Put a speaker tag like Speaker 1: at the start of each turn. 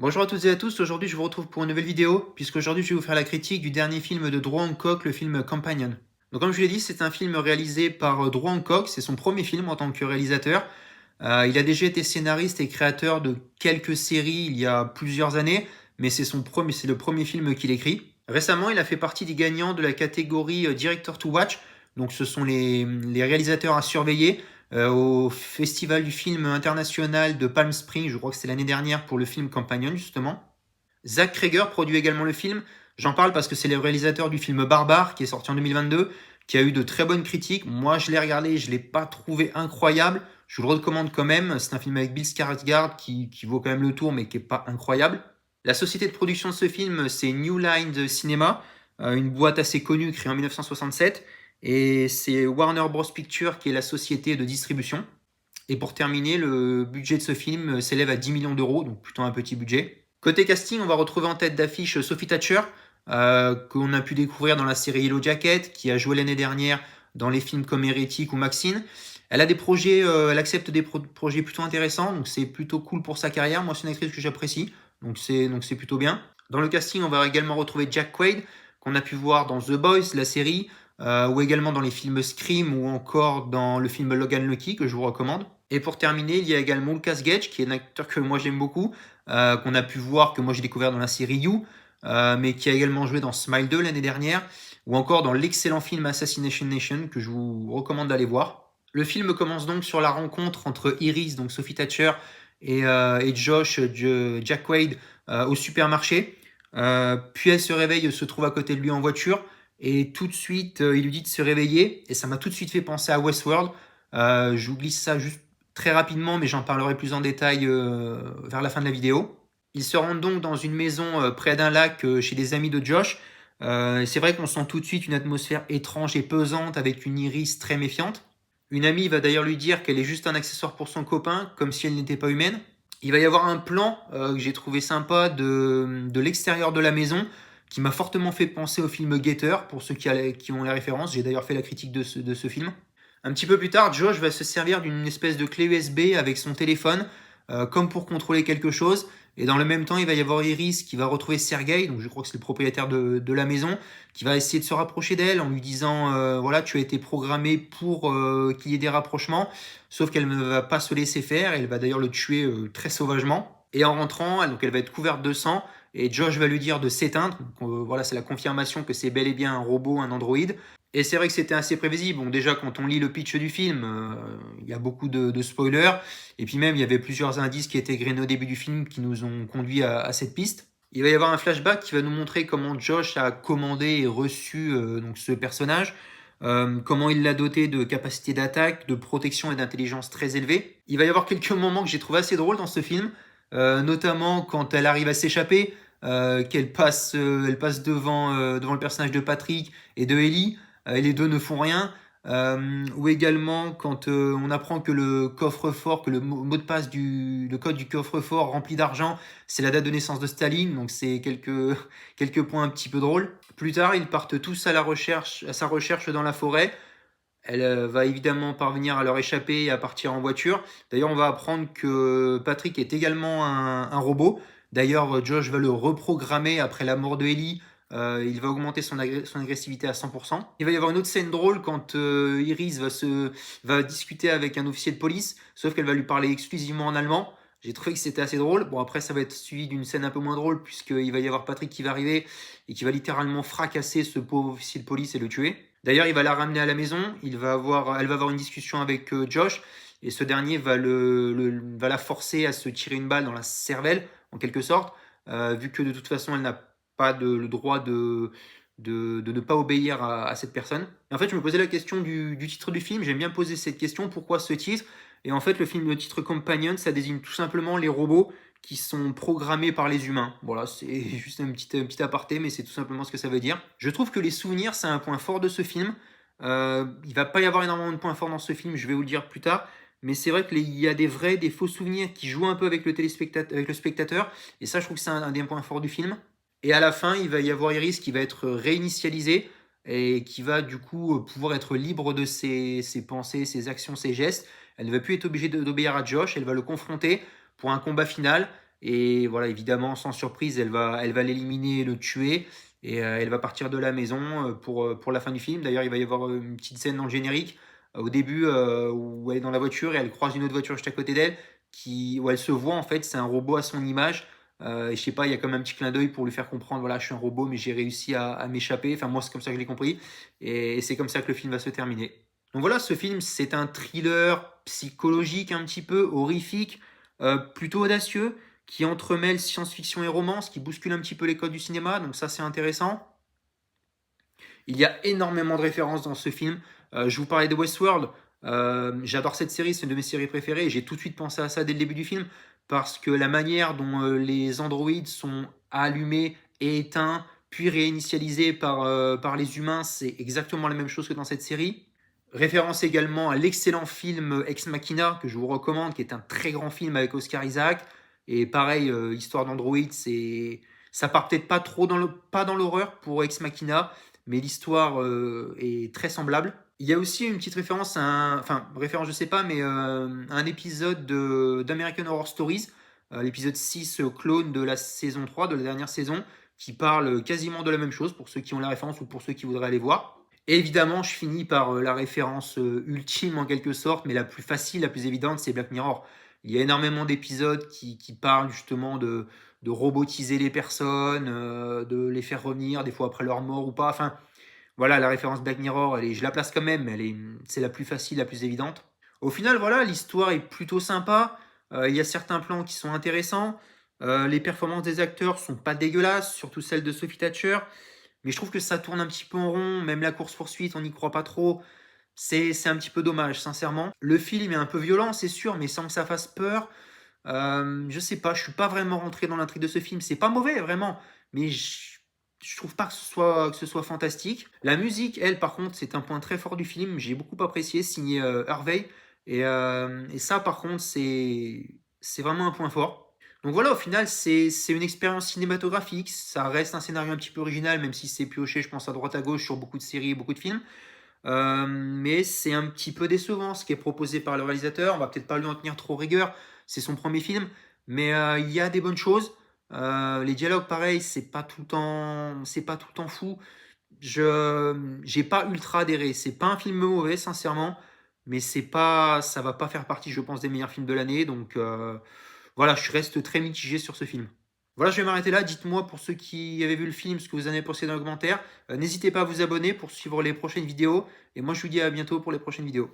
Speaker 1: Bonjour à toutes et à tous, aujourd'hui je vous retrouve pour une nouvelle vidéo, puisqu'aujourd'hui je vais vous faire la critique du dernier film de Drew Hancock, le film Companion. Donc comme je vous l'ai dit, c'est un film réalisé par Drew Hancock, c'est son premier film en tant que réalisateur. Il a déjà été scénariste et créateur de quelques séries il y a plusieurs années, mais c'est le premier film qu'il écrit. Récemment, il a fait partie des gagnants de la catégorie Director to Watch, donc ce sont les réalisateurs à surveiller au Festival du film international de Palm Springs, je crois que c'est l'année dernière pour le film Companion justement. Zach Cregger produit également le film. J'en parle parce que c'est le réalisateur du film Barbare qui est sorti en 2022, qui a eu de très bonnes critiques. Moi, je l'ai regardé, je ne l'ai pas trouvé incroyable. Je vous le recommande quand même. C'est un film avec Bill Skarsgård qui vaut quand même le tour, mais qui n'est pas incroyable. La société de production de ce film, c'est New Line Cinema, une boîte assez connue créée en 1967. Et c'est Warner Bros. Pictures qui est la société de distribution. Et pour terminer, le budget de ce film s'élève à 10 millions d'euros, donc plutôt un petit budget. Côté casting, on va retrouver en tête d'affiche Sophie Thatcher, qu'on a pu découvrir dans la série Yellow Jacket, qui a joué l'année dernière dans les films comme Hérétique ou Maxine. Elle a des projets, elle accepte des projets plutôt intéressants, donc c'est plutôt cool pour sa carrière. Moi, c'est une actrice que j'apprécie, donc c'est plutôt bien. Dans le casting, on va également retrouver Jack Quaid, qu'on a pu voir dans The Boys, la série, ou également dans les films Scream ou encore dans le film Logan Lucky, que je vous recommande. Et pour terminer, il y a également Lucas Gage, qui est un acteur que moi j'aime beaucoup, qu'on a pu voir, que moi j'ai découvert dans la série You, mais qui a également joué dans Smile 2 l'année dernière, ou encore dans l'excellent film Assassination Nation, que je vous recommande d'aller voir. Le film commence donc sur la rencontre entre Iris, donc Sophie Thatcher, et Josh, Jack Quaid, au supermarché. Puis elle se réveille, se trouve à côté de lui en voiture, et tout de suite, il lui dit de se réveiller, et ça m'a tout de suite fait penser à Westworld. J'oublie ça juste très rapidement, mais j'en parlerai plus en détail vers la fin de la vidéo. Ils se rendent donc dans une maison près d'un lac chez des amis de Josh. C'est vrai qu'on sent tout de suite une atmosphère étrange et pesante avec une Iris très méfiante. Une amie va d'ailleurs lui dire qu'elle est juste un accessoire pour son copain, comme si elle n'était pas humaine. Il va y avoir un plan que j'ai trouvé sympa de l'extérieur de la maison qui m'a fortement fait penser au film Gator, pour ceux qui ont la référence. J'ai d'ailleurs fait la critique de ce film. Un petit peu plus tard, Josh va se servir d'une espèce de clé USB avec son téléphone, comme pour contrôler quelque chose. Et dans le même temps, il va y avoir Iris qui va retrouver Sergei, donc je crois que c'est le propriétaire de la maison, qui va essayer de se rapprocher d'elle en lui disant voilà, tu as été programmé pour qu'il y ait des rapprochements, sauf qu'elle ne va pas se laisser faire, elle va d'ailleurs le tuer très sauvagement. Et en rentrant, donc elle va être couverte de sang, et Josh va lui dire de s'éteindre. Donc, voilà, c'est la confirmation que c'est bel et bien un robot, un androïde. Et c'est vrai que c'était assez prévisible. Bon, déjà, quand on lit le pitch du film, il y a beaucoup de spoilers. Et puis même, il y avait plusieurs indices qui étaient grainés au début du film qui nous ont conduit à cette piste. Il va y avoir un flashback qui va nous montrer comment Josh a commandé et reçu donc ce personnage, comment il l'a doté de capacités d'attaque, de protection et d'intelligence très élevées. Il va y avoir quelques moments que j'ai trouvé assez drôles dans ce film, notamment quand elle arrive à s'échapper, elle passe devant le personnage de Patrick et de Ellie, et les deux ne font rien. Ou également quand on apprend que le coffre-fort, que le mot de passe le code du coffre-fort rempli d'argent, c'est la date de naissance de Staline, donc c'est quelques points un petit peu drôles. Plus tard, ils partent tous à sa recherche dans la forêt. Elle va évidemment parvenir à leur échapper et à partir en voiture. D'ailleurs, on va apprendre que Patrick est également un robot. D'ailleurs, Josh va le reprogrammer après la mort de Ellie. Il va augmenter son agressivité à 100%. Il va y avoir une autre scène drôle quand Iris va discuter avec un officier de police, sauf qu'elle va lui parler exclusivement en allemand. J'ai trouvé que c'était assez drôle. Bon, après, ça va être suivi d'une scène un peu moins drôle, puisqu'il va y avoir Patrick qui va arriver et qui va littéralement fracasser ce pauvre officier de police et le tuer. D'ailleurs, il va la ramener à la maison. Elle va avoir une discussion avec Josh, et ce dernier va la forcer à se tirer une balle dans la cervelle, en quelque sorte, vu que de toute façon, elle n'a pas le droit de ne pas obéir à cette personne. Et en fait, je me posais la question du titre du film. J'aime bien poser cette question, pourquoi ce titre? Et en fait, le titre Companion, ça désigne tout simplement les robots qui sont programmés par les humains. Voilà, c'est juste un petit aparté, mais c'est tout simplement ce que ça veut dire. Je trouve que les souvenirs, c'est un point fort de ce film. Il va pas y avoir énormément de points forts dans ce film, je vais vous le dire plus tard. Mais c'est vrai qu'il y a des faux souvenirs qui jouent un peu avec avec le spectateur. Et ça, je trouve que c'est un des points forts du film. Et à la fin, il va y avoir Iris qui va être réinitialisée et qui va du coup pouvoir être libre de ses pensées, ses actions, ses gestes. Elle ne va plus être obligée d'obéir à Josh, elle va le confronter pour un combat final. Et voilà, évidemment, sans surprise, elle va l'éliminer, le tuer. Et elle va partir de la maison pour la fin du film. D'ailleurs, il va y avoir une petite scène dans le générique au début où elle est dans la voiture et elle croise une autre voiture juste à côté d'elle où elle se voit en fait, c'est un robot à son image. Et je sais pas, il y a comme un petit clin d'œil pour lui faire comprendre, voilà, je suis un robot, mais j'ai réussi à m'échapper. Enfin, moi, c'est comme ça que je l'ai compris. Et c'est comme ça que le film va se terminer. Donc voilà, ce film, c'est un thriller psychologique un petit peu, horrifique, plutôt audacieux, qui entremêle science-fiction et romance, qui bouscule un petit peu les codes du cinéma, donc ça c'est intéressant. Il y a énormément de références dans ce film. Je vous parlais de Westworld. J'adore cette série, c'est une de mes séries préférées. Et j'ai tout de suite pensé à ça dès le début du film parce que la manière dont les androïdes sont allumés et éteints, puis réinitialisés par les humains, c'est exactement la même chose que dans cette série. Référence également à l'excellent film Ex Machina que je vous recommande, qui est un très grand film avec Oscar Isaac. Et pareil, histoire d'Android, ça part peut-être pas dans l'horreur pour Ex Machina, mais l'histoire est très semblable. Il y a aussi une petite référence enfin référence je sais pas, mais un épisode d'American Horror Stories, l'épisode 6 clone de la saison 3, de la dernière saison, qui parle quasiment de la même chose pour ceux qui ont la référence ou pour ceux qui voudraient aller voir. Et évidemment, je finis par la référence ultime en quelque sorte, mais la plus facile, la plus évidente, c'est Black Mirror. Il y a énormément d'épisodes qui parlent justement de robotiser les personnes, de les faire revenir, des fois après leur mort ou pas. Enfin, voilà, la référence Black Mirror, je la place quand même, mais c'est la plus facile, la plus évidente. Au final, voilà, l'histoire est plutôt sympa. Il y a certains plans qui sont intéressants. Les performances des acteurs sont pas dégueulasses, surtout celle de Sophie Thatcher. Mais je trouve que ça tourne un petit peu en rond. Même la course-poursuite, on n'y croit pas trop. C'est un petit peu dommage, sincèrement. Le film est un peu violent, c'est sûr, mais sans que ça fasse peur. Je sais pas, je suis pas vraiment rentré dans l'intrigue de ce film. C'est pas mauvais, vraiment, mais je trouve pas que ce soit fantastique. La musique, elle, par contre, c'est un point très fort du film. J'ai beaucoup apprécié, signé Harvey. Et ça, par contre, c'est vraiment un point fort. Donc voilà, au final, c'est une expérience cinématographique. Ça reste un scénario un petit peu original, même si c'est pioché, je pense, à droite à gauche sur beaucoup de séries et beaucoup de films. Mais c'est un petit peu décevant ce qui est proposé par le réalisateur. On va peut-être pas lui en tenir trop rigueur, c'est son premier film, mais il y a des bonnes choses. Les dialogues, pareil, c'est pas tout le temps fou. J'ai pas ultra adhéré. C'est pas un film mauvais, sincèrement, mais ça va pas faire partie, je pense, des meilleurs films de l'année. Donc voilà, je reste très mitigé sur ce film. Voilà, je vais m'arrêter là. Dites-moi pour ceux qui avaient vu le film ce que vous en avez pensé dans les commentaires. N'hésitez pas à vous abonner pour suivre les prochaines vidéos. Et moi, je vous dis à bientôt pour les prochaines vidéos.